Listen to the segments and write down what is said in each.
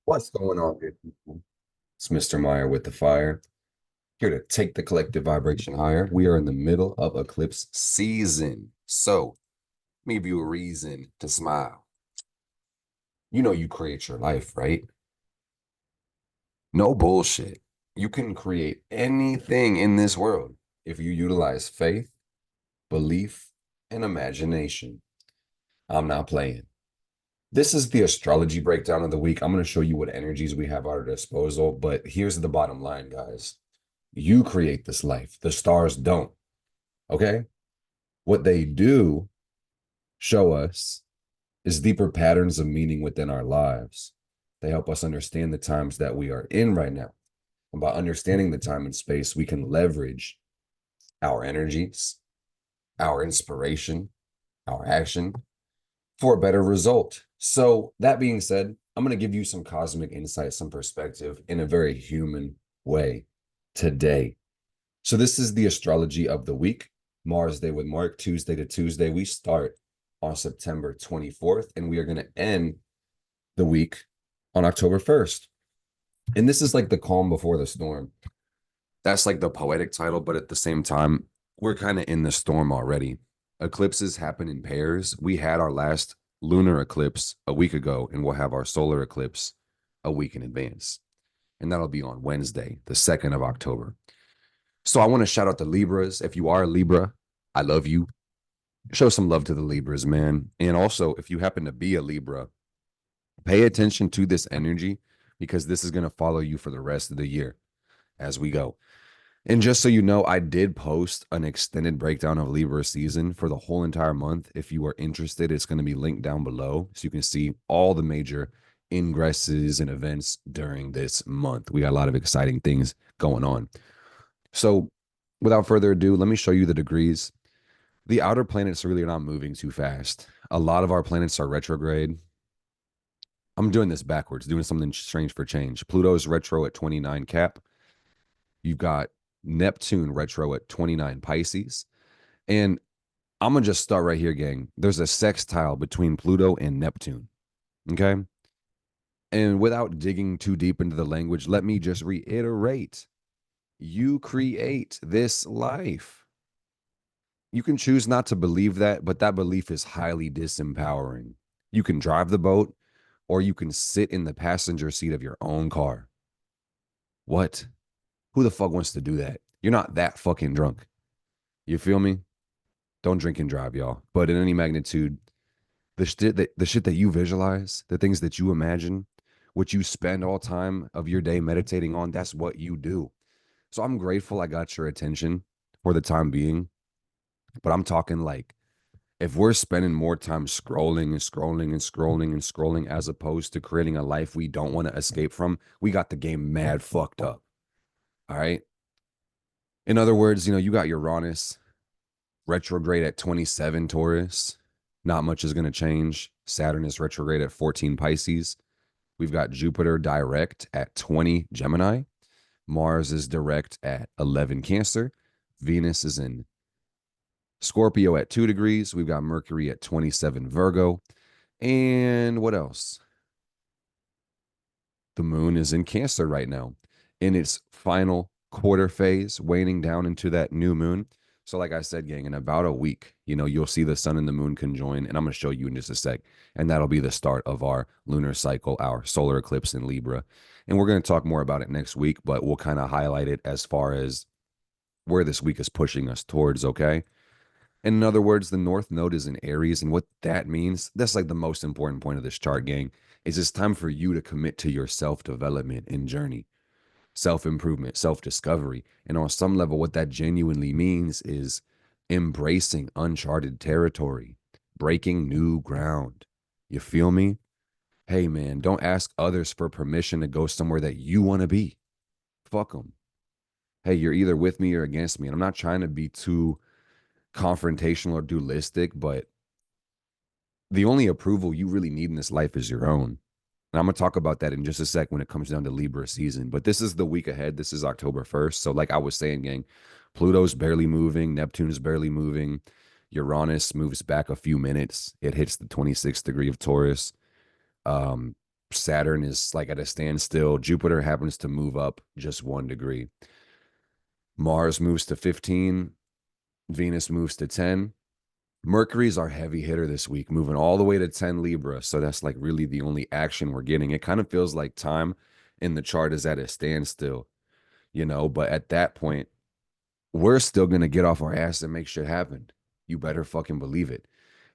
What's going on, good people? It's Mr. Meyer with the fire, here to take the collective vibration higher. We are in the middle of eclipse season. So, let me give you a reason to smile. You know, you create your life, right? No bullshit. You can create anything in this world if you utilize faith, belief, and imagination. I'm not playing. This is the astrology breakdown of the week. I'm going to show you what energies we have at our disposal. But here's the bottom line, guys. You create this life. The stars don't. Okay? What they do show us is deeper patterns of meaning within our lives. They help us understand the times that we are in right now. And by understanding the time and space, we can leverage our energies, our inspiration, our action for a better result. So, that being said, I'm going to give you some cosmic insight, some perspective in a very human way today. So, this is the astrology of the week. Mars Day with Mark, Tuesday to Tuesday. We start on September 24th, and we are going to end the week on October 1st. And this is like the calm before the storm. That's like the poetic title, but at the same time, we're kind of in the storm already. Eclipses happen in pairs. We had our last lunar eclipse a week ago, and we'll have our solar eclipse a week in advance. And that'll be on Wednesday, the 2nd of October. So I want to shout out the Libras. If you are a Libra, I love you. Show some love to the Libras, man. And also, if you happen to be a Libra, pay attention to this energy because this is going to follow you for the rest of the year as we go. And just so you know, I did post an extended breakdown of Libra season for the whole entire month. If you are interested, it's going to be linked down below so you can see all the major ingresses and events during this month. We got a lot of exciting things going on. So, without further ado, let me show you the degrees. The outer planets really are not moving too fast. A lot of our planets are retrograde. I'm doing this backwards, doing something strange for change. Pluto's retro at 29 Cap. You've got Neptune retro at 29 Pisces. And I'm going to just start right here, gang. There's a sextile between Pluto and Neptune. Okay. And without digging too deep into the language, let me just reiterate you create this life. You can choose not to believe that, but that belief is highly disempowering. You can drive the boat or you can sit in the passenger seat of your own car. What? Who the fuck wants to do that? You're not that fucking drunk. You feel me? Don't drink and drive, y'all. But in any magnitude, the shit that you visualize, the things that you imagine, what you spend all time of your day meditating on, that's what you do. So I'm grateful I got your attention for the time being. But I'm talking like if we're spending more time scrolling and scrolling and scrolling and scrolling as opposed to creating a life we don't want to escape from, we got the game mad fucked up. All right. In other words, you got Uranus retrograde at 27 Taurus. Not much is going to change. Saturn is retrograde at 14 Pisces. We've got Jupiter direct at 20 Gemini. Mars is direct at 11 Cancer. Venus is in Scorpio at 2 degrees. We've got Mercury at 27 Virgo. And what else? The moon is in Cancer right now in its final quarter phase, waning down into that new moon. So, like I said, gang, in about a week, you'll see the sun and the moon conjoin, and I'm going to show you in just a sec. And that'll be the start of our lunar cycle, our solar eclipse in Libra. And we're going to talk more about it next week, but we'll kind of highlight it as far as where this week is pushing us towards, okay? And in other words, the North Node is in Aries. And what that means, that's like the most important point of this chart, gang, is it's time for you to commit to your self development and journey, self improvement, self discovery. And on some level, what that genuinely means is embracing uncharted territory, breaking new ground. You feel me? Hey, man, don't ask others for permission to go somewhere that you want to be. Fuck them. Hey, you're either with me or against me. And I'm not trying to be too confrontational or dualistic, but the only approval you really need in this life is your own. And I'm going to talk about that in just a sec when it comes down to Libra season. But this is the week ahead. This is October 1st. So, like I was saying, gang, Pluto's barely moving. Neptune's barely moving. Uranus moves back a few minutes. It hits the 26th degree of Taurus. Um, Saturn is like at a standstill. Jupiter happens to move up just 1 degree. Mars moves to 15. Venus moves to 10. Mercury's our heavy hitter this week, moving all the way to 10 Libra. So that's like really the only action we're getting. It kind of feels like time in the chart is at a standstill, but at that point, we're still going to get off our ass and make shit happen. You better fucking believe it.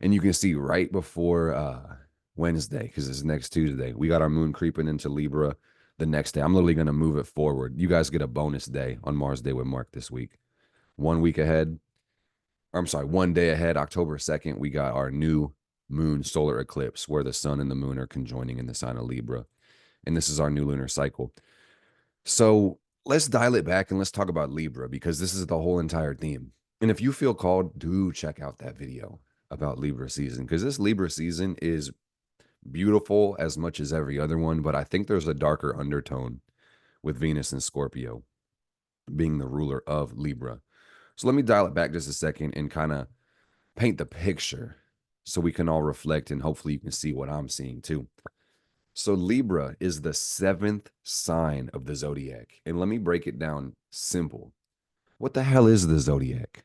And you can see right before Wednesday, because it's next Tuesday, we got our moon creeping into Libra the next day. I'm literally going to move it forward. You guys get a bonus day on Mars Day with Mark this week. 1 week ahead, I'm sorry, 1 day ahead, October 2nd, we got our new moon solar eclipse where the sun and the moon are conjoining in the sign of Libra. And this is our new lunar cycle. So let's dial it back and let's talk about Libra because this is the whole entire theme. And if you feel called, do check out that video about Libra season because this Libra season is beautiful as much as every other one, but I think there's a darker undertone with Venus and Scorpio being the ruler of Libra. So let me dial it back just a second and kind of paint the picture so we can all reflect and hopefully you can see what I'm seeing too. So Libra is the 7th sign of the zodiac. And let me break it down simple. What the hell is the zodiac?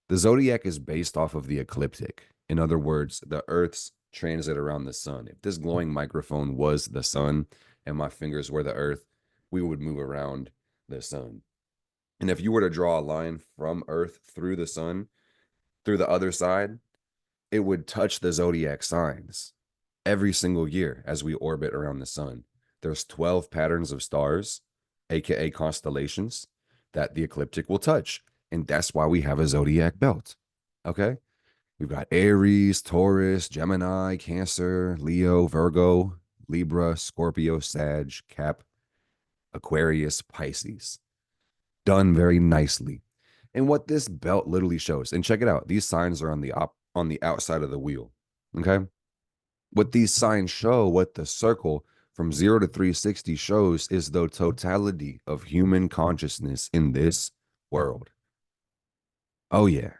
The zodiac is based off of the ecliptic. In other words, the Earth's transit around the sun. If this glowing microphone was the sun and my fingers were the Earth, we would move around the sun. And if you were to draw a line from Earth through the sun, through the other side, it would touch the zodiac signs every single year as we orbit around the sun. There's 12 patterns of stars, aka constellations, that the ecliptic will touch. And that's why we have a zodiac belt. Okay? We've got Aries, Taurus, Gemini, Cancer, Leo, Virgo, Libra, Scorpio, Sag, Cap, Aquarius, Pisces. Done very nicely. And what this belt literally shows, and check it out, these signs are on the outside of the wheel. Okay? What these signs show, what the circle from 0 to 360 shows is the totality of human consciousness in this world. Oh, yeah.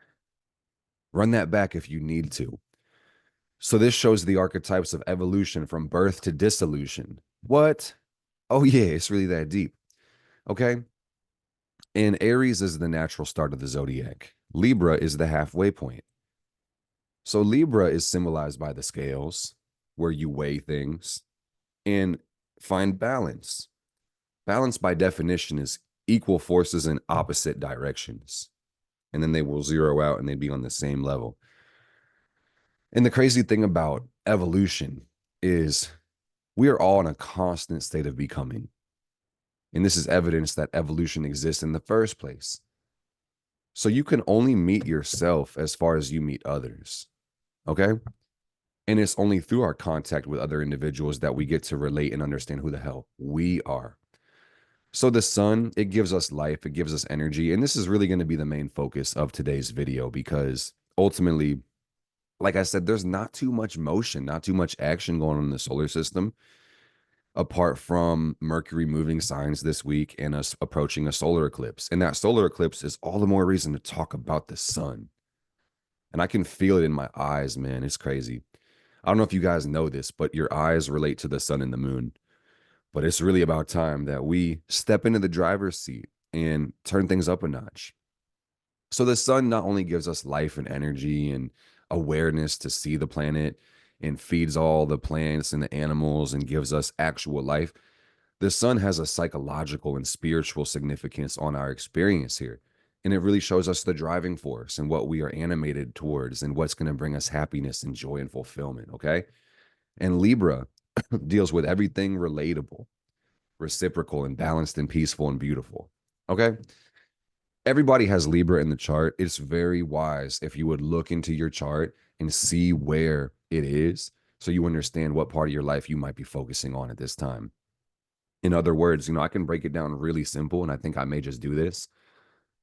Run that back if you need to. So this shows the archetypes of evolution from birth to dissolution. What? Oh, yeah, it's really that deep. Okay? And Aries is the natural start of the zodiac. Libra is the halfway point. So Libra is symbolized by the scales, where you weigh things and find balance. Balance, by definition, is equal forces in opposite directions. And then they will zero out and they'd be on the same level. And the crazy thing about evolution is we are all in a constant state of becoming. And this is evidence that evolution exists in the first place. So you can only meet yourself as far as you meet others. Okay? And it's only through our contact with other individuals that we get to relate and understand who the hell we are. So the sun, it gives us life, it gives us energy. And this is really going to be the main focus of today's video because ultimately, like I said, there's not too much motion, not too much action going on in the solar system, apart from Mercury moving signs this week and us approaching a solar eclipse. And that solar eclipse is all the more reason to talk about the sun. And I can feel it in my eyes, man. It's crazy. I don't know if you guys know this, but your eyes relate to the sun and the moon. But it's really about time that we step into the driver's seat and turn things up a notch. So the sun not only gives us life and energy and awareness to see the planet and feeds all the plants and the animals and gives us actual life, the sun has a psychological and spiritual significance on our experience here. And it really shows us the driving force and what we are animated towards and what's going to bring us happiness and joy and fulfillment. Okay. And Libra deals with everything relatable, reciprocal, and balanced and peaceful and beautiful. Okay. Everybody has Libra in the chart. It's very wise if you would look into your chart and see where it is so you understand what part of your life you might be focusing on at this time. In other words, I can break it down really simple, and I think I may just do this.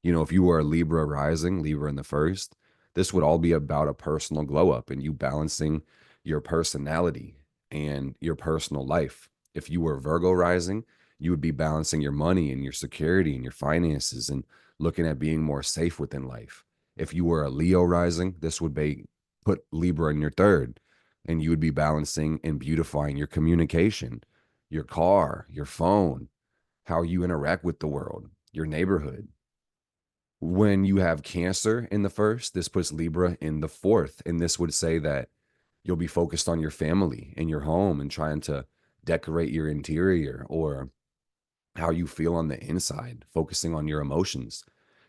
If you were a Libra rising, Libra in the first, this would all be about a personal glow up and you balancing your personality and your personal life. If you were Virgo rising, you would be balancing your money and your security and your finances and looking at being more safe within life. If you were a Leo rising, this would be put Libra in your third, and you would be balancing and beautifying your communication, your car, your phone, how you interact with the world, your neighborhood. When you have Cancer in the first, this puts Libra in the fourth. And this would say that you'll be focused on your family and your home and trying to decorate your interior, or how you feel on the inside, focusing on your emotions.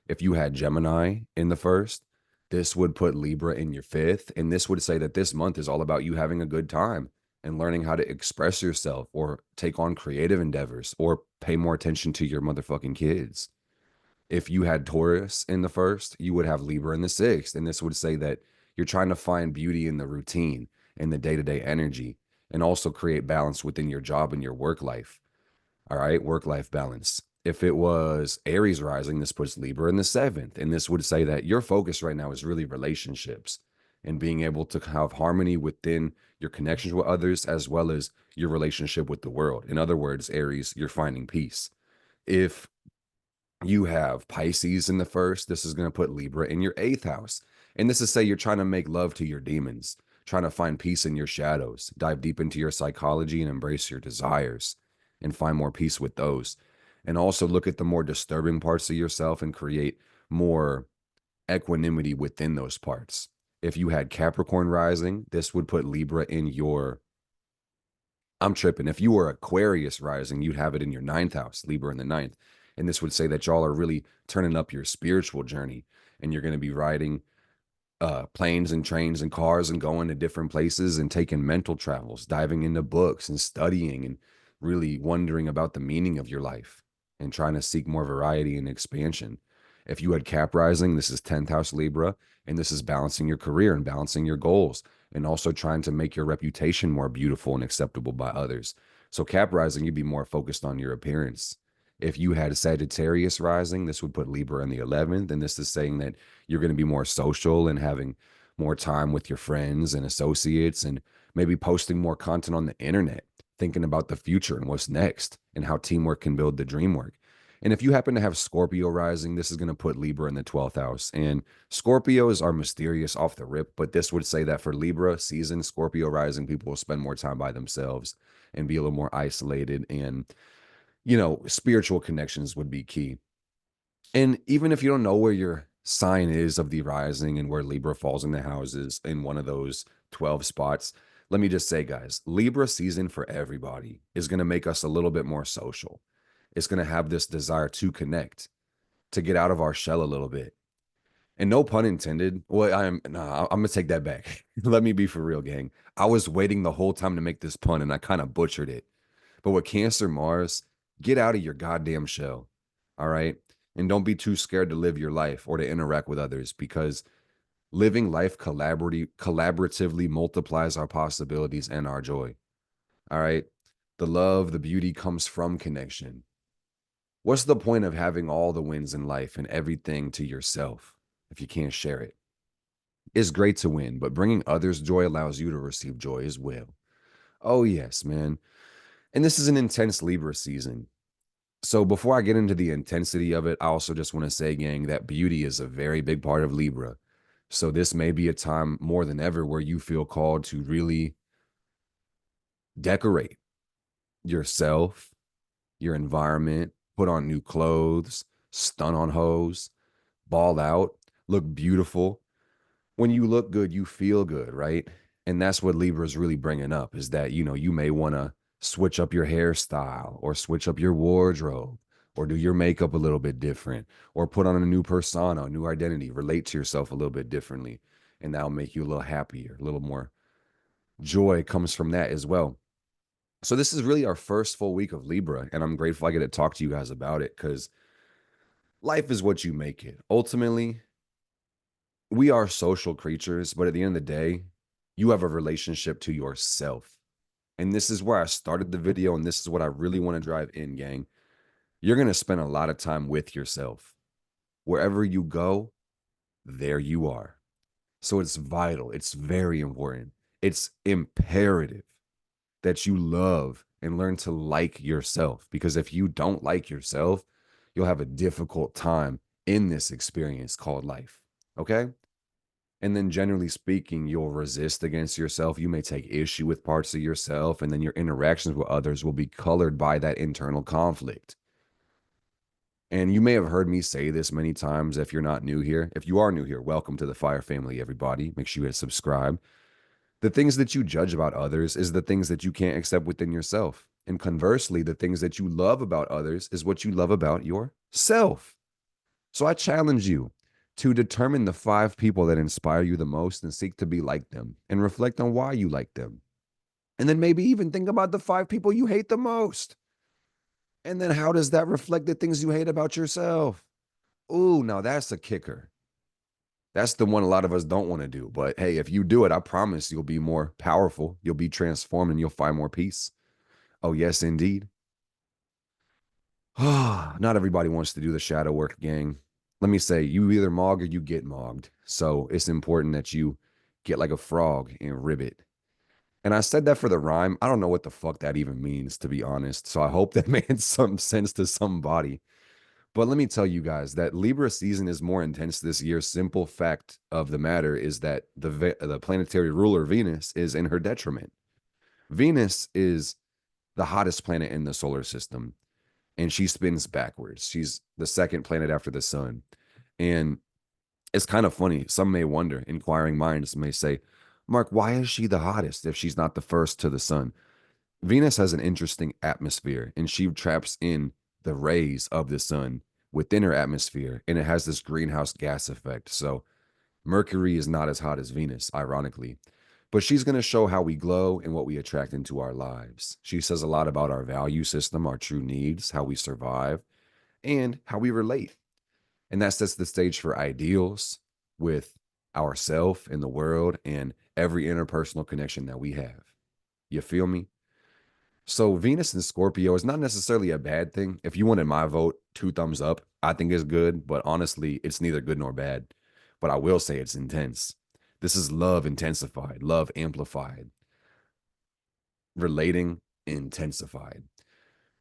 If you had Gemini in the first, this would put Libra in your fifth. And this would say that this month is all about you having a good time and learning how to express yourself or take on creative endeavors or pay more attention to your motherfucking kids. If you had Taurus in the first, you would have Libra in the sixth. And this would say that you're trying to find beauty in the routine and the day to day energy, and also create balance within your job and your work life. All right, work life balance. If it was Aries rising, this puts Libra in the seventh. And this would say that your focus right now is really relationships and being able to have harmony within your connections with others, as well as your relationship with the world. In other words, Aries, you're finding peace. If you have Pisces in the first, this is going to put Libra in your eighth house. And this is say you're trying to make love to your demons, trying to find peace in your shadows, dive deep into your psychology and embrace your desires and find more peace with those. And also look at the more disturbing parts of yourself and create more equanimity within those parts. If you had Capricorn rising, this would put Libra in your, I'm tripping. If you were Aquarius rising, you'd have it in your ninth house, Libra in the ninth. And this would say that y'all are really turning up your spiritual journey, and you're going to be riding planes and trains and cars and going to different places and taking mental travels, diving into books and studying and really wondering about the meaning of your life and trying to seek more variety and expansion. If you had Cap rising, this is 10th house Libra, and this is balancing your career and balancing your goals and also trying to make your reputation more beautiful and acceptable by others. So Cap rising, you'd be more focused on your appearance. If you had Sagittarius rising, this would put Libra in the 11th. And this is saying that you're going to be more social and having more time with your friends and associates, and maybe posting more content on the internet, thinking about the future and what's next and how teamwork can build the dream work. And if you happen to have Scorpio rising, this is going to put Libra in the 12th house. And Scorpios are mysterious off the rip, but this would say that for Libra season, Scorpio rising, people will spend more time by themselves and be a little more isolated. And, spiritual connections would be key. And even if you don't know where your sign is of the rising and where Libra falls in the houses in one of those 12 spots, let me just say, guys, Libra season for everybody is going to make us a little bit more social. It's going to have this desire to connect, to get out of our shell a little bit. And no pun intended. Well, I'm gonna take that back. Let me be for real, gang. I was waiting the whole time to make this pun and I kind of butchered it. But with Cancer Mars, get out of your goddamn shell. All right. And don't be too scared to live your life or to interact with others, because living life collaboratively multiplies our possibilities and our joy. All right. The love, the beauty comes from connection. What's the point of having all the wins in life and everything to yourself if you can't share it? It's great to win, but bringing others joy allows you to receive joy as well. Oh, yes, man. And this is an intense Libra season. So before I get into the intensity of it, I also just want to say, gang, that beauty is a very big part of Libra. So this may be a time more than ever where you feel called to really decorate yourself, your environment, put on new clothes, stun on hoes, ball out, look beautiful. When you look good, you feel good, right? And that's what Libra is really bringing up, is that, you may want to switch up your hairstyle or switch up your wardrobe or do your makeup a little bit different or put on a new persona, a new identity, relate to yourself a little bit differently. And that'll make you a little happier, a little more joy comes from that as well. So this is really our first full week of Libra, and I'm grateful I get to talk to you guys about it, because life is what you make it. Ultimately, we are social creatures, but at the end of the day, you have a relationship to yourself. And this is where I started the video, and this is what I really want to drive in, gang. You're going to spend a lot of time with yourself. Wherever you go, there you are. So it's vital. It's very important. It's imperative that you love and learn to like yourself, because if you don't like yourself, you'll have a difficult time in this experience called life. Okay? And then generally speaking, you'll resist against yourself. You may take issue with parts of yourself, and then your interactions with others will be colored by that internal conflict. And you may have heard me say this many times if you're not new here. If you are new here, welcome to the Fire family, everybody. Make sure you hit subscribe. The things that you judge about others is the things that you can't accept within yourself. And conversely, the things that you love about others is what you love about yourself. So I challenge you to determine the 5 people that inspire you the most and seek to be like them and reflect on why you like them. And then maybe even think about the 5 people you hate the most. And then how does that reflect the things you hate about yourself? Ooh, now that's a kicker. That's the one a lot of us don't want to do. But hey, if you do it, I promise you'll be more powerful. You'll be transformed and you'll find more peace. Oh, yes, indeed. Not everybody wants to do the shadow work, gang. Let me say, you either mog or you get mogged. So it's important that you get like a frog and ribbit. And I said that for the rhyme. I don't know what the fuck that even means, to be honest. So I hope that made some sense to somebody. But let me tell you guys that Libra season is more intense this year. Simple fact of the matter is that the planetary ruler Venus is in her detriment. Venus is the hottest planet in the solar system, and she spins backwards. She's the second planet after the sun. And it's kind of funny. Some may wonder, inquiring minds may say, Mark, why is she the hottest if she's not the first to the sun? Venus has an interesting atmosphere, and she traps in the rays of the sun within her atmosphere, and it has this greenhouse gas effect. So Mercury is not as hot as Venus, ironically. But she's going to show how we glow and what we attract into our lives. She says a lot about our value system, our true needs, how we survive, and how we relate. And that sets the stage for ideals with ourself and the world and every interpersonal connection that we have. You feel me? So Venus and Scorpio is not necessarily a bad thing. If you wanted my vote, 2 thumbs up. I think it's good, but honestly, it's neither good nor bad. But I will say it's intense. This is love intensified, love amplified, relating intensified.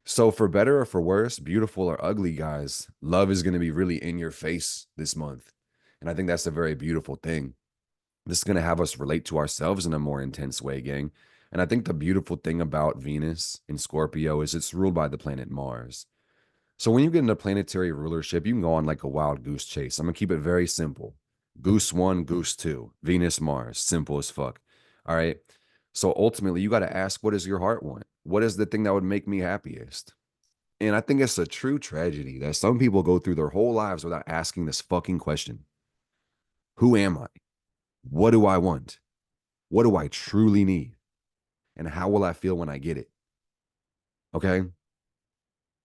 So for better or for worse, beautiful or ugly, guys, love is going to be really in your face this month. And I think that's a very beautiful thing. This is going to have us relate to ourselves in a more intense way, gang. And I think the beautiful thing about Venus in Scorpio is it's ruled by the planet Mars. So when you get into planetary rulership, you can go on like a wild goose chase. I'm going to keep it very simple. Goose 1, goose 2, Venus, Mars, simple as fuck. All right. So ultimately, you got to ask, what does your heart want? What is the thing that would make me happiest? And I think it's a true tragedy that some people go through their whole lives without asking this fucking question. Who am I? What do I want? What do I truly need? And how will I feel when I get it? Okay.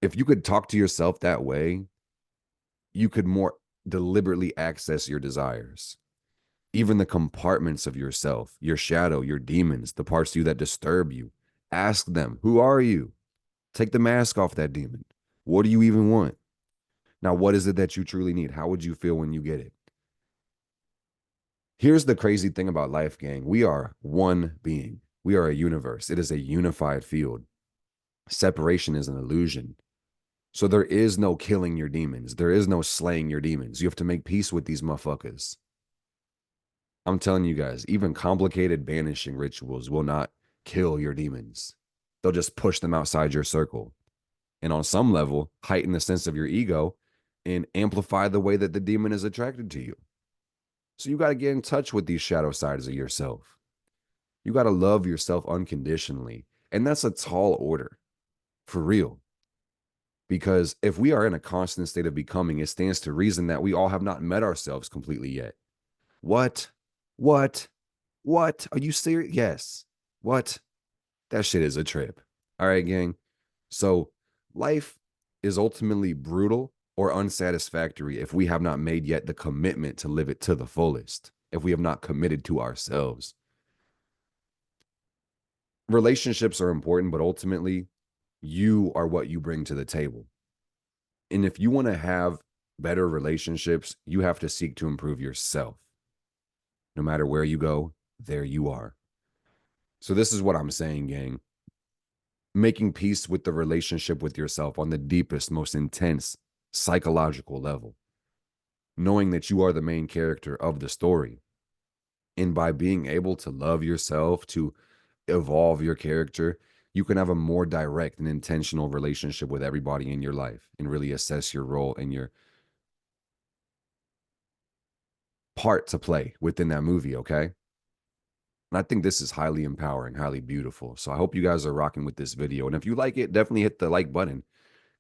If you could talk to yourself that way, you could more deliberately access your desires, even the compartments of yourself, your shadow, your demons, the parts of you that disturb you. Ask them, who are you? Take the mask off that demon. What do you even want? Now, what is it that you truly need? How would you feel when you get it? Here's the crazy thing about life, gang. We are one being. We are a universe. It is a unified field. Separation is an illusion. So there is no killing your demons. There is no slaying your demons. You have to make peace with these motherfuckers. I'm telling you guys, even complicated banishing rituals will not kill your demons. They'll just push them outside your circle. And on some level, heighten the sense of your ego and amplify the way that the demon is attracted to you. So you got to get in touch with these shadow sides of yourself. You got to love yourself unconditionally. And that's a tall order, for real. Because if we are in a constant state of becoming, it stands to reason that we all have not met ourselves completely yet. What? What? What? Are you serious? Yes. What? That shit is a trip. All right, gang. So life is ultimately brutal or unsatisfactory if we have not made yet the commitment to live it to the fullest, if we have not committed to ourselves. Relationships are important, but ultimately, you are what you bring to the table. And if you want to have better relationships, you have to seek to improve yourself. No matter where you go, there you are. So this is what I'm saying, gang. Making peace with the relationship with yourself on the deepest, most intense psychological level. Knowing that you are the main character of the story. And by being able to love yourself, to evolve your character, you can have a more direct and intentional relationship with everybody in your life and really assess your role and your part to play within that movie, okay? And I think this is highly empowering, highly beautiful. So I hope you guys are rocking with this video. And if you like it, definitely hit the like button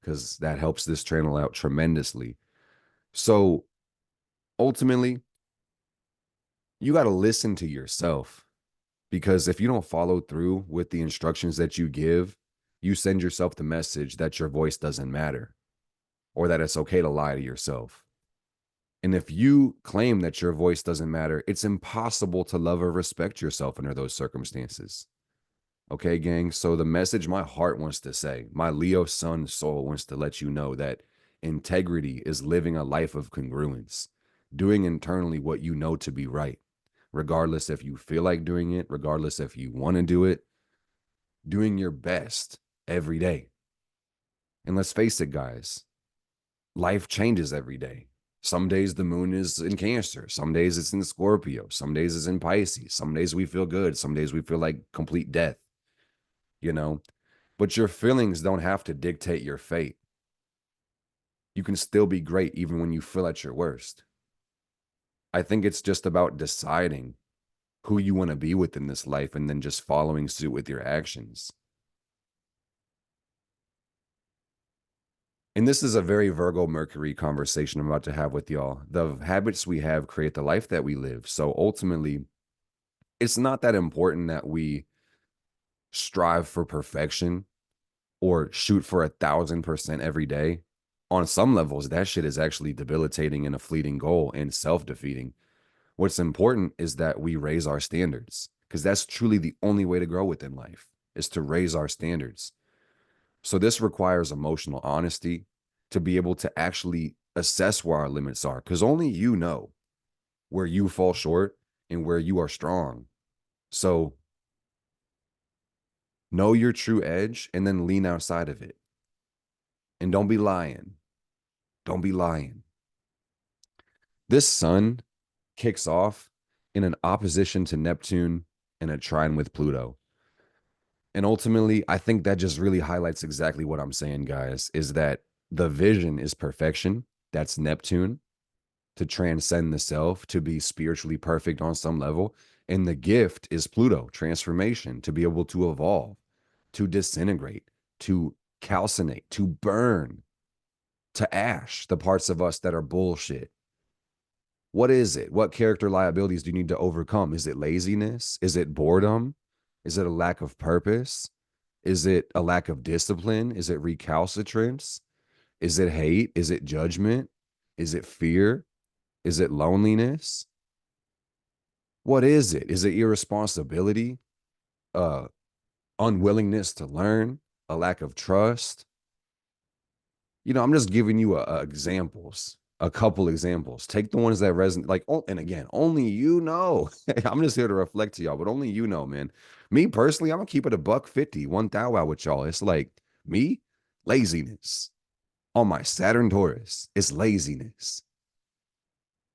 because that helps this channel out tremendously. So ultimately, you got to listen to yourself because if you don't follow through with the instructions that you give, you send yourself the message that your voice doesn't matter or that it's okay to lie to yourself. And if you claim that your voice doesn't matter, it's impossible to love or respect yourself under those circumstances. Okay, gang. So the message my heart wants to say, my Leo sun soul wants to let you know that integrity is living a life of congruence, doing internally what you know to be right, regardless if you feel like doing it, regardless if you want to do it, doing your best every day. And let's face it, guys, life changes every day. Some days the moon is in Cancer. Some days it's in Scorpio. Some days it's in Pisces. Some days we feel good. Some days we feel like complete death, you know? But your feelings don't have to dictate your fate. You can still be great even when you feel at your worst. I think it's just about deciding who you want to be within this life and then just following suit with your actions. And this is a very Virgo Mercury conversation I'm about to have with y'all. The habits we have create the life that we live. So ultimately, it's not that important that we strive for perfection or shoot for 1,000% every day. On some levels, that shit is actually debilitating and a fleeting goal and self-defeating. What's important is that we raise our standards because that's truly the only way to grow within life is to raise our standards. So this requires emotional honesty to be able to actually assess where our limits are because only you know where you fall short and where you are strong. So know your true edge and then lean outside of it. And don't be lying. Don't be lying. This sun kicks off in an opposition to Neptune and a trine with Pluto. And ultimately, I think that just really highlights exactly what I'm saying, guys, is that the vision is perfection. That's Neptune to transcend the self, to be spiritually perfect on some level. And the gift is Pluto, transformation, to be able to evolve, to disintegrate, to calcinate, to burn, to ash the parts of us that are bullshit. What is it? What character liabilities do you need to overcome? Is it laziness? Is it boredom? Is it a lack of purpose? Is it a lack of discipline? Is it recalcitrance? Is it hate? Is it judgment? Is it fear? Is it loneliness? What is it? Is it irresponsibility? Uh, Unwillingness to learn? A lack of trust? You know, I'm just giving you examples, a couple examples. Take the ones that resonate. Like, oh, and again, only you know. I'm just here to reflect to y'all, but only you know, man. Me personally, I'm gonna keep it a buck 50, 1,000 with y'all. It's like me, laziness on my Saturn Taurus. It's laziness.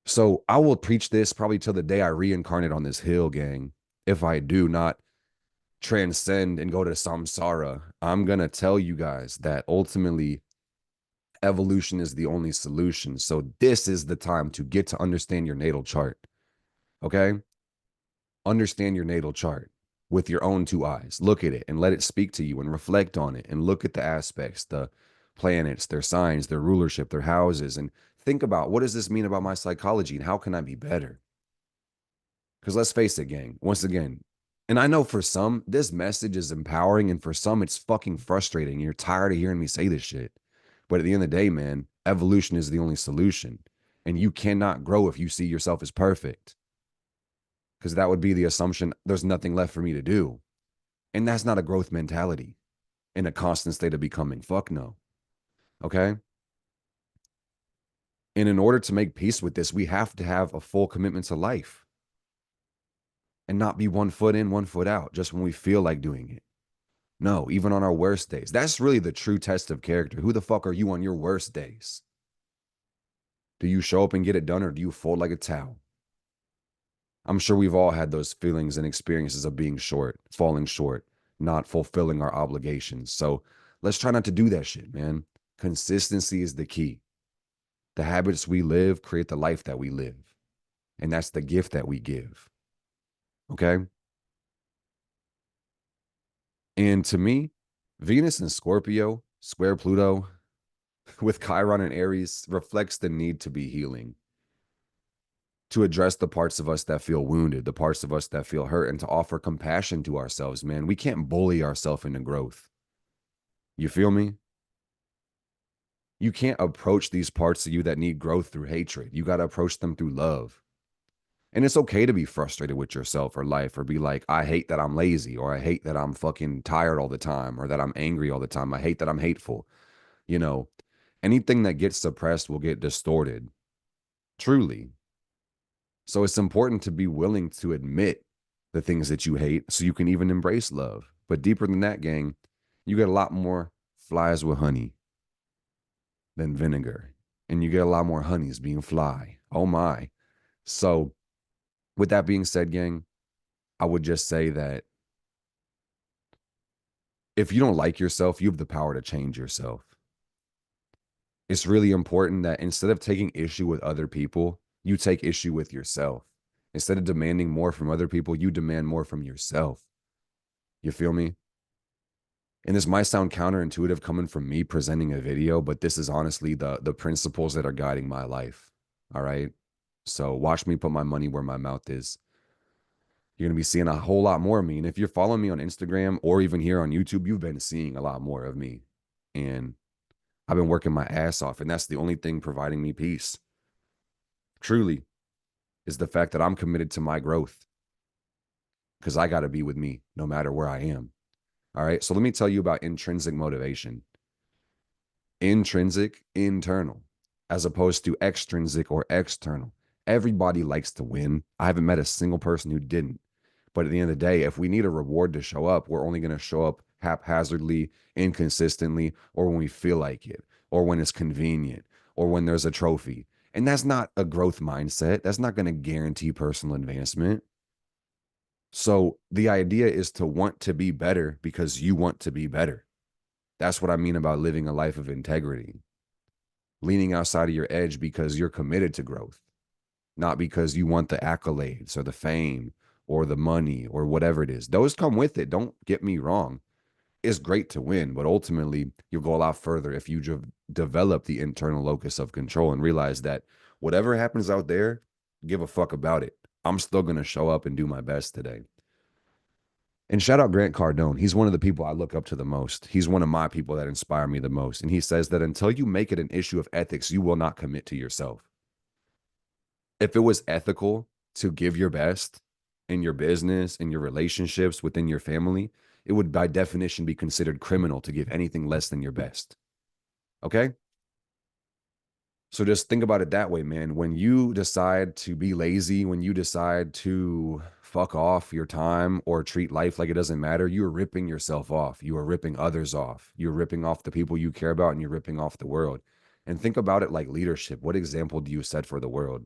So I will preach this probably till the day I reincarnate on this hill, gang. If I do not transcend and go to samsara, I'm gonna tell you guys that ultimately evolution is the only solution. So this is the time to get to understand your natal chart. Okay? Understand your natal chart with your own two eyes. Look at it and let it speak to you and reflect on it and look at the aspects, the planets, their signs, their rulership, their houses, and think about what does this mean about my psychology and how can I be better? Because let's face it, gang, once again, and I know for some, this message is empowering, and for some, it's fucking frustrating. You're tired of hearing me say this shit. But at the end of the day, man, evolution is the only solution. And you cannot grow if you see yourself as perfect. Because that would be the assumption there's nothing left for me to do. And that's not a growth mentality in a constant state of becoming. Fuck no. Okay. And in order to make peace with this, we have to have a full commitment to life and not be 1 foot in, 1 foot out just when we feel like doing it. No, even on our worst days. That's really the true test of character. Who the fuck are you on your worst days? Do you show up and get it done or do you fold like a towel? I'm sure we've all had those feelings and experiences of being short, falling short, not fulfilling our obligations. So let's try not to do that shit, man. Consistency is the key. The habits we live create the life that we live. And that's the gift that we give. Okay. And to me, Venus and Scorpio, square Pluto, with Chiron and Aries reflects the need to be healing, to address the parts of us that feel wounded, the parts of us that feel hurt, and to offer compassion to ourselves, man. We can't bully ourselves into growth. You feel me? You can't approach these parts of you that need growth through hatred. You got to approach them through love. And it's okay to be frustrated with yourself or life or be like, I hate that I'm lazy, or I hate that I'm fucking tired all the time, or that I'm angry all the time. I hate that I'm hateful. You know, anything that gets suppressed will get distorted, truly. So it's important to be willing to admit the things that you hate so you can even embrace love. But deeper than that, gang, you get a lot more flies with honey than vinegar. And you get a lot more honeys being fly. Oh my. So with that being said, gang, I would just say that if you don't like yourself, you have the power to change yourself. It's really important that instead of taking issue with other people, you take issue with yourself. Instead of demanding more from other people, you demand more from yourself. You feel me? And this might sound counterintuitive coming from me presenting a video, but this is honestly the principles that are guiding my life. All right. So watch me put my money where my mouth is. You're going to be seeing a whole lot more of me. And if you're following me on Instagram or even here on YouTube, you've been seeing a lot more of me. And I've been working my ass off. And that's the only thing providing me peace, truly, is the fact that I'm committed to my growth, because I got to be with me no matter where I am. All right. So let me tell you about intrinsic motivation. Intrinsic, internal, as opposed to extrinsic or external. Everybody likes to win. I haven't met a single person who didn't. But at the end of the day, if we need a reward to show up, we're only going to show up haphazardly, inconsistently, or when we feel like it, or when it's convenient, or when there's a trophy. And that's not a growth mindset. That's not going to guarantee personal advancement. So the idea is to want to be better because you want to be better. That's what I mean about living a life of integrity. Leaning outside of your edge because you're committed to growth, not because you want the accolades or the fame or the money or whatever it is. Those come with it. Don't get me wrong. It's great to win, but ultimately you'll go a lot further if you develop the internal locus of control and realize that whatever happens out there, give a fuck about it. I'm still going to show up and do my best today. And shout out Grant Cardone. He's one of the people I look up to the most. He's one of my people that inspire me the most. And he says that until you make it an issue of ethics, you will not commit to yourself. If it was ethical to give your best in your business, in your relationships, within your family, it would by definition be considered criminal to give anything less than your best. Okay? So just think about it that way, man. When you decide to be lazy, when you decide to fuck off your time or treat life like it doesn't matter, you're ripping yourself off. You are ripping others off. You're ripping off the people you care about, and you're ripping off the world. And think about it like leadership. What example do you set for the world?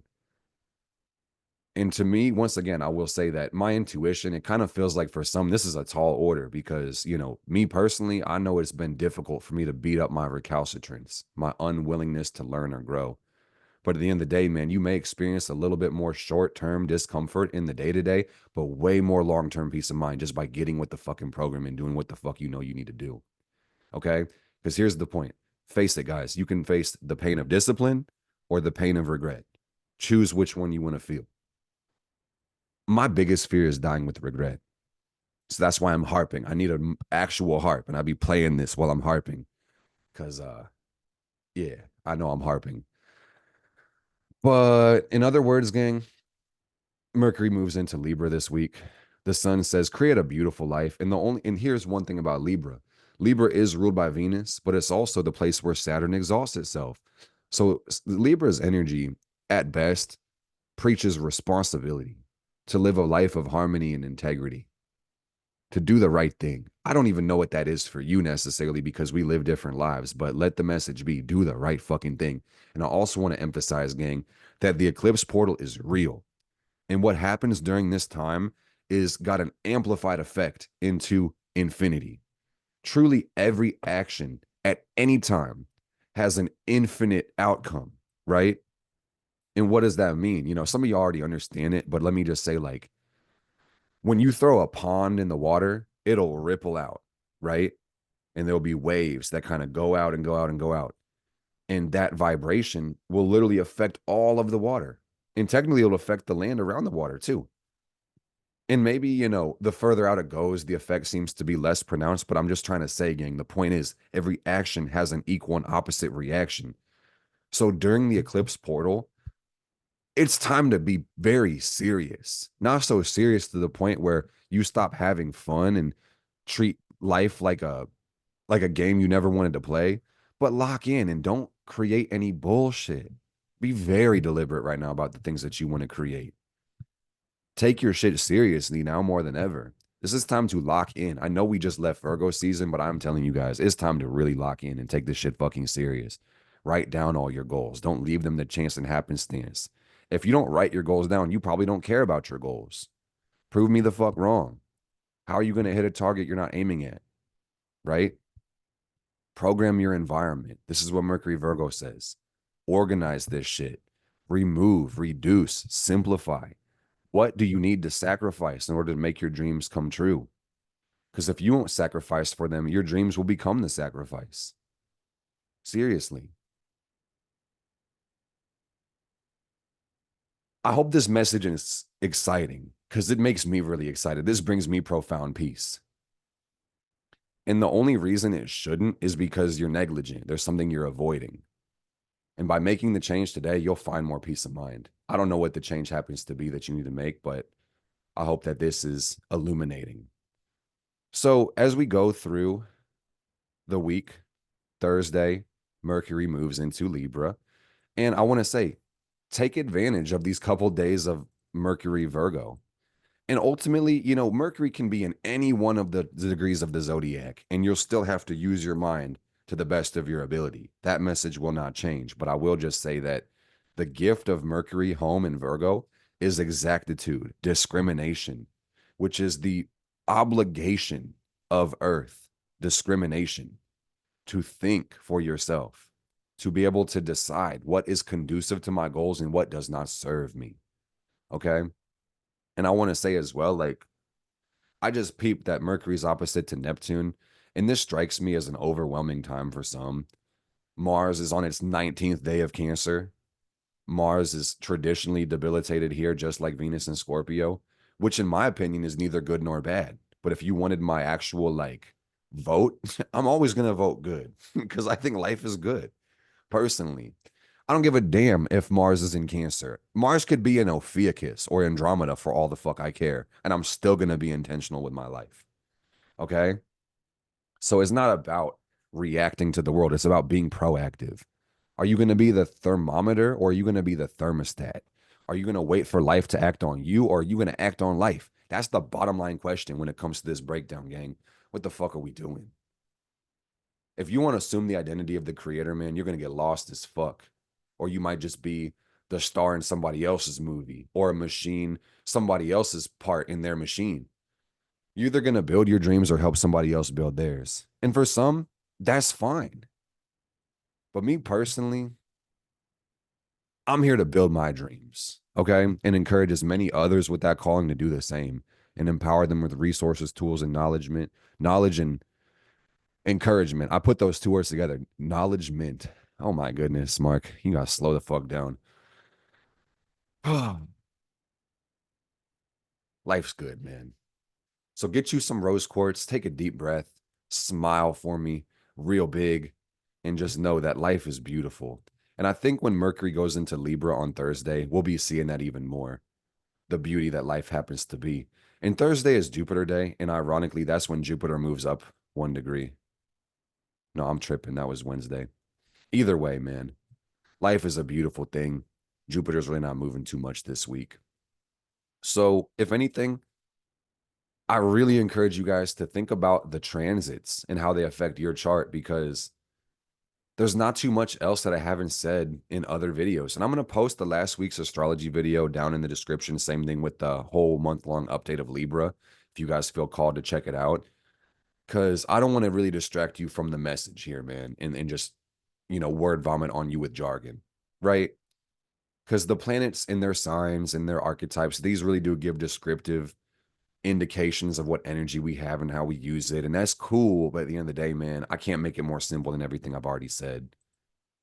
And to me, once again, I will say that my intuition, it kind of feels like for some, this is a tall order because, me personally, I know it's been difficult for me to beat up my recalcitrance, my unwillingness to learn or grow. But at the end of the day, man, you may experience a little bit more short-term discomfort in the day-to-day, but way more long-term peace of mind just by getting with the fucking program and doing what the fuck you need to do. Okay? Because here's the point. Face it, guys. You can face the pain of discipline or the pain of regret. Choose which one you want to feel. My biggest fear is dying with regret. So that's why I'm harping. I need an actual harp, and I'll be playing this while I'm harping. Because, yeah, I know I'm harping. But in other words, gang, Mercury moves into Libra this week. The sun says, create a beautiful life. And here's one thing about Libra. Libra is ruled by Venus, but it's also the place where Saturn exhausts itself. So Libra's energy, at best, preaches responsibility to live a life of harmony and integrity, to do the right thing. I don't even know what that is for you necessarily because we live different lives, but let the message be, do the right fucking thing. And I also want to emphasize, gang, that the eclipse portal is real. And what happens during this time is got an amplified effect into infinity. Truly, every action at any time has an infinite outcome, right? And what does that mean? Some of you already understand it, but let me just say, like, when you throw a pond in the water, it'll ripple out, right? And there'll be waves that kind of go out and go out and go out. And that vibration will literally affect all of the water. And technically, it'll affect the land around the water too. And maybe, the further out it goes, the effect seems to be less pronounced. But I'm just trying to say, gang, the point is every action has an equal and opposite reaction. So during the eclipse portal, it's time to be very serious. Not so serious to the point where you stop having fun and treat life like a game you never wanted to play, but lock in and don't create any bullshit. Be very deliberate right now about the things that you want to create. Take your shit seriously now more than ever. This is time to lock in. I know we just left Virgo season, but I'm telling you guys, it's time to really lock in and take this shit fucking serious. Write down all your goals. Don't leave them to chance and happenstance. If you don't write your goals down, you probably don't care about your goals. Prove me the fuck wrong. How are you going to hit a target you're not aiming at? Right? Program your environment. This is what Mercury Virgo says. Organize this shit. Remove, reduce, simplify. What do you need to sacrifice in order to make your dreams come true? Because if you won't sacrifice for them, your dreams will become the sacrifice. Seriously. I hope this message is exciting because it makes me really excited. This brings me profound peace. And the only reason it shouldn't is because you're negligent. There's something you're avoiding. And by making the change today, you'll find more peace of mind. I don't know what the change happens to be that you need to make, but I hope that this is illuminating. So as we go through the week, Thursday, Mercury moves into Libra. And I want to say, take advantage of these couple days of Mercury Virgo. And ultimately, Mercury can be in any one of the degrees of the zodiac, and you'll still have to use your mind to the best of your ability. That message will not change. But I will just say that the gift of Mercury home in Virgo is exactitude, discrimination, which is the obligation of Earth, discrimination, to think for yourself, to be able to decide what is conducive to my goals and what does not serve me. Okay. And I want to say as well, like, I just peeped that Mercury's opposite to Neptune, and this strikes me as an overwhelming time for some. Mars is on its 19th day of Cancer. Mars is traditionally debilitated here, just like Venus and Scorpio, which in my opinion is neither good nor bad. But if you wanted my actual like vote, I'm always going to vote good because I think life is good personally. I don't give a damn if Mars is in Cancer. Mars could be in Ophiuchus or Andromeda for all the fuck I care, and I'm still going to be intentional with my life. Okay? So it's not about reacting to the world, it's about being proactive. Are you going to be the thermometer or are you going to be the thermostat? Are you going to wait for life to act on you or are you going to act on life? That's the bottom line question when it comes to this breakdown, gang. What the fuck are we doing? If you want to assume the identity of the creator, man, you're going to get lost as fuck. Or you might just be the star in somebody else's movie or a machine, somebody else's part in their machine. You're either going to build your dreams or help somebody else build theirs. And for some, that's fine. But me personally, I'm here to build my dreams, okay? And encourage as many others with that calling to do the same and empower them with resources, tools, and knowledge and encouragement. I put those two words together. Knowledgement. Oh my goodness, Mark. You gotta slow the fuck down. Life's good, man. So get you some rose quartz, take a deep breath, smile for me, real big, and just know that life is beautiful. And I think when Mercury goes into Libra on Thursday, we'll be seeing that even more. The beauty that life happens to be. And Thursday is Jupiter Day, and ironically, that's when Jupiter moves up 1 degree. No, I'm tripping. That was Wednesday. Either way, man, life is a beautiful thing. Jupiter's really not moving too much this week. So, if anything, I really encourage you guys to think about the transits and how they affect your chart because There's not too much else that I haven't said in other videos. And I'm going to post the last week's astrology video down in the description. Same thing with the whole month-long update of Libra, if you guys feel called to check it out. Because I don't want to really distract you from the message here, man, and just, word vomit on you with jargon, right? Because the planets and their signs and their archetypes, these really do give descriptive indications of what energy we have and how we use it. And that's cool. But at the end of the day, man, I can't make it more simple than everything I've already said.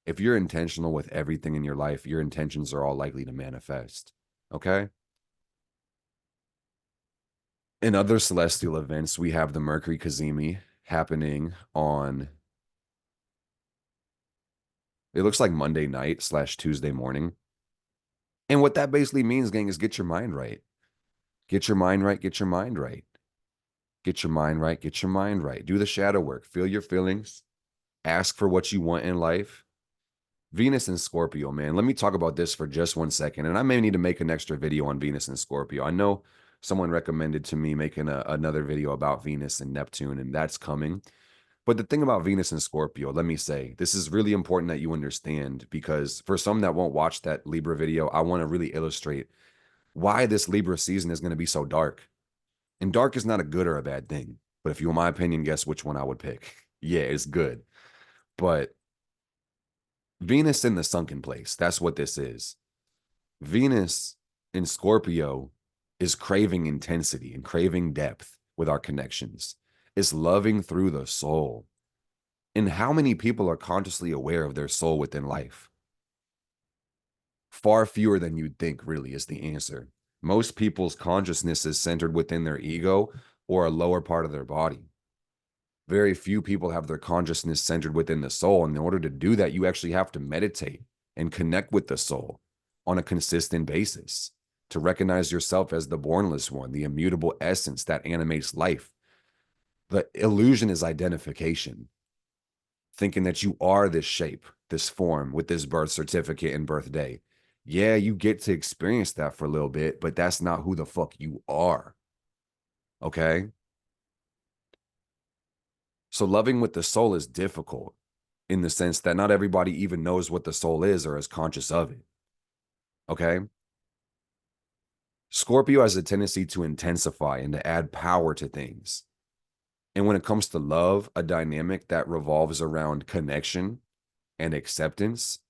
If you're intentional with everything in your life, your intentions are all likely to manifest. Okay. In other celestial events, we have the Mercury Kazemi happening on, it looks like Monday night / Tuesday morning. And what that basically means, gang, is get your mind right. Get your mind right. Get your mind right. Get your mind right. Get your mind right. Do the shadow work. Feel your feelings. Ask for what you want in life. Venus and Scorpio, man. Let me talk about this for just 1 second. And I may need to make an extra video on Venus and Scorpio. I know someone recommended to me making another video about Venus and Neptune, and that's coming. But the thing about Venus and Scorpio, let me say, this is really important that you understand, because for some that won't watch that Libra video, I want to really illustrate why this Libra season is going to be so dark. And dark is not a good or a bad thing. But if you want my opinion, guess which one I would pick? Yeah, it's good. But Venus in the sunken place, that's what this is. Venus in Scorpio is craving intensity and craving depth with our connections. It's loving through the soul. And how many people are consciously aware of their soul within life? Far fewer than you'd think, really, is the answer. Most people's consciousness is centered within their ego or a lower part of their body. Very few people have their consciousness centered within the soul. And in order to do that, you actually have to meditate and connect with the soul on a consistent basis to recognize yourself as the bornless one, the immutable essence that animates life. The illusion is identification, thinking that you are this shape, this form with this birth certificate and birthday. Yeah, you get to experience that for a little bit, but that's not who the fuck you are. Okay? So loving with the soul is difficult in the sense that not everybody even knows what the soul is or is conscious of it. Okay? Scorpio has a tendency to intensify and to add power to things. And when it comes to love, a dynamic that revolves around connection and acceptance,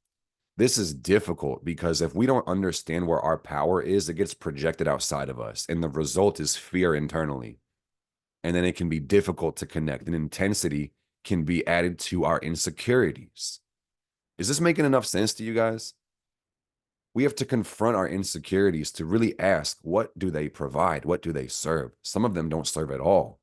this is difficult because if we don't understand where our power is, it gets projected outside of us. And the result is fear internally. And then it can be difficult to connect. And intensity can be added to our insecurities. Is this making enough sense to you guys? We have to confront our insecurities to really ask, what do they provide? What do they serve? Some of them don't serve at all.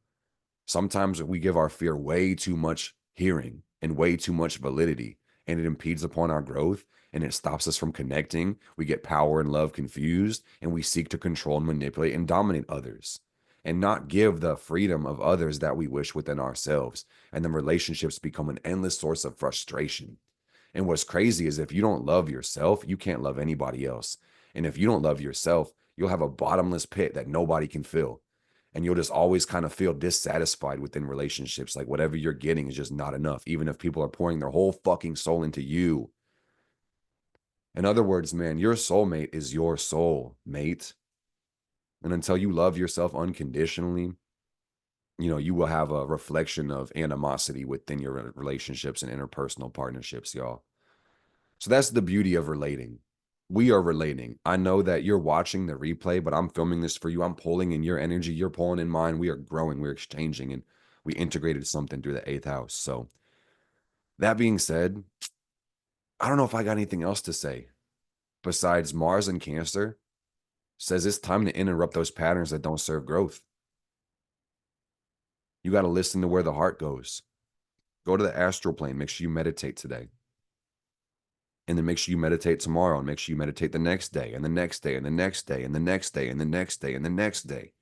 Sometimes we give our fear way too much hearing and way too much validity, and it impedes upon our growth and it stops us from connecting. We get power and love confused, and we seek to control and manipulate and dominate others and not give the freedom of others that we wish within ourselves. And then relationships become an endless source of frustration. And what's crazy is if you don't love yourself, you can't love anybody else. And if you don't love yourself, you'll have a bottomless pit that nobody can fill. And you'll just always kind of feel dissatisfied within relationships. Like whatever you're getting is just not enough, even if people are pouring their whole fucking soul into you. In other words, man, your soulmate is your soul mate. And until you love yourself unconditionally, you will have a reflection of animosity within your relationships and interpersonal partnerships, y'all. So that's the beauty of relating. We are relating. I know that you're watching the replay, but I'm filming this for you. I'm pulling in your energy. You're pulling in mine. We are growing. We're exchanging, and we integrated something through the eighth house. So that being said, I don't know if I got anything else to say besides Mars and Cancer says it's time to interrupt those patterns that don't serve growth. You got to listen to where the heart goes. Go to the astral plane. Make sure you meditate today. And then make sure you meditate tomorrow, and make sure you meditate the next day and the next day and the next day and the next day and the next day and the next day.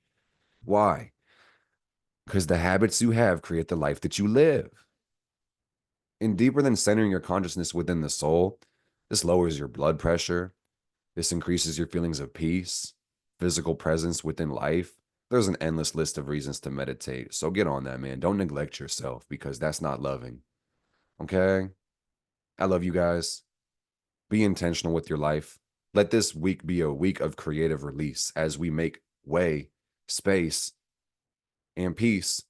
Why? Because the habits you have create the life that you live. And deeper than centering your consciousness within the soul, this lowers your blood pressure. This increases your feelings of peace, physical presence within life. There's an endless list of reasons to meditate. So get on that, man. Don't neglect yourself, because that's not loving. Okay? I love you guys. Be intentional with your life. Let this week be a week of creative release as we make way, space, and peace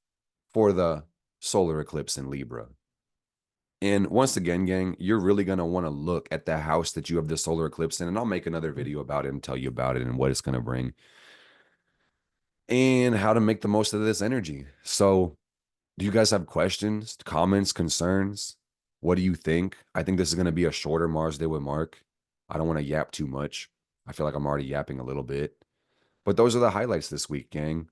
for the solar eclipse in Libra. And once again, gang, you're really going to want to look at the house that you have the solar eclipse in. And I'll make another video about it and tell you about it and what it's going to bring and how to make the most of this energy. So, do you guys have questions, comments, concerns? What do you think? I think this is going to be a shorter Mars Day with Mark. I don't want to yap too much. I feel like I'm already yapping a little bit. But those are the highlights this week, gang.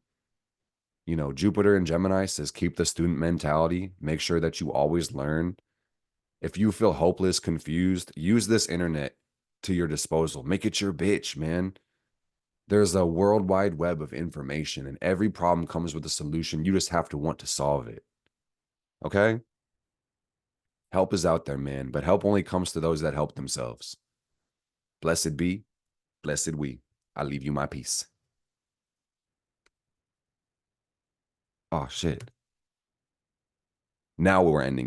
You know, Jupiter in Gemini says keep the student mentality. Make sure that you always learn. If you feel hopeless, confused, use this internet to your disposal. Make it your bitch, man. There's a worldwide web of information, and every problem comes with a solution. You just have to want to solve it. Okay? Help is out there, man, but help only comes to those that help themselves. Blessed be, blessed we. I leave you my peace. Oh, shit. Now we're ending.